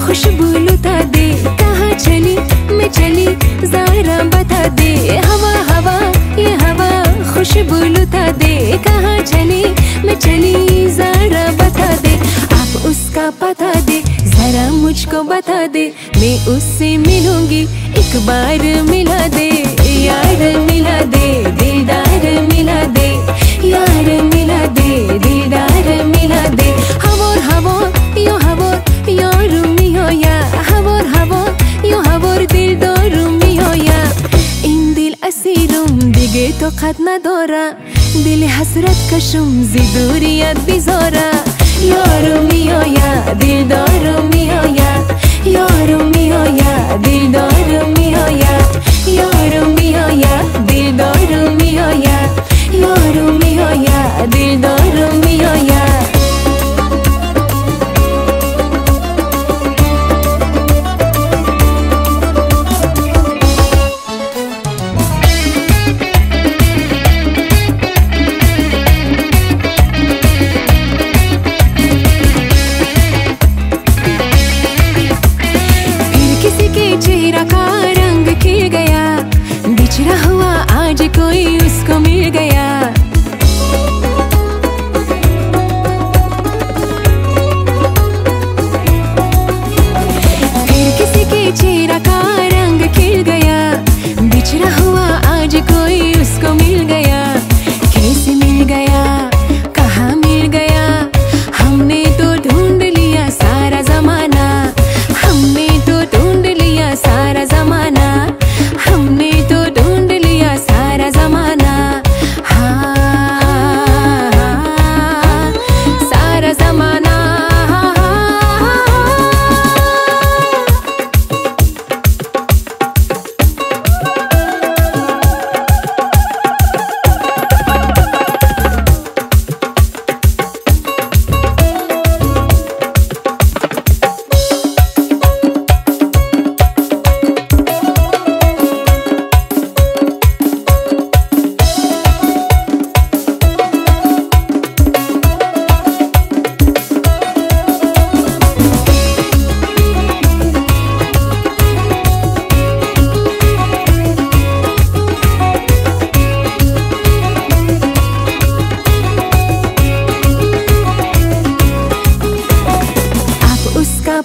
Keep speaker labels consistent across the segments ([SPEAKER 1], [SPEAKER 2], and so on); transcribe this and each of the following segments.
[SPEAKER 1] खुशबू लुटा दे। कहाँ चली मैं चली ज़रा बता दे। हवा हवा ये हवा खुशबू लुटा दे। कहाँ चली मैं चली ज़रा बता दे। आप उसका पता दे जरा मुझको बता दे। मैं उससे मिलूंगी एक बार मिला दे। यार मिला दे दिलदार मिला दे। यार मिला दे दिलदार मिला दे। हवोर हवोर यो हवोर यार मियो या। हवोर हवोर यो हवोर दिलदार मियो या। इन दिल असीरुम दिगे तो खतना दोरा। दिल हसरत कशुम जिदूरियत बिजोरा। यार मियो या दिलदार मियो या। यार मियो या दिलदार मियो या। यार मियो या दिलदार मियो या। यार मियो या दिलदार मियो या। चेहरा का रंग खिल गया। बिछड़ा हुआ आज कोई उसको मिल गया। फिर किसी के चेहरा का रंग खिल गया। बिछड़ा हुआ आज कोई उसको मिल गया। कैसे मिल गया कहाँ मिल गया। हमने तो ढूंढ लिया सारा जमाना। हमने तो ढूंढ लिया सारा जमाना। हमने तो ढूंढ लिया सारा जमाना। हाँ सारा जमाना।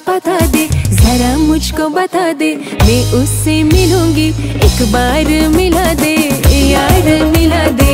[SPEAKER 1] पता दे जरा मुझको बता दे। मैं उससे मिलूंगी एक बार मिला दे। यार मिला दे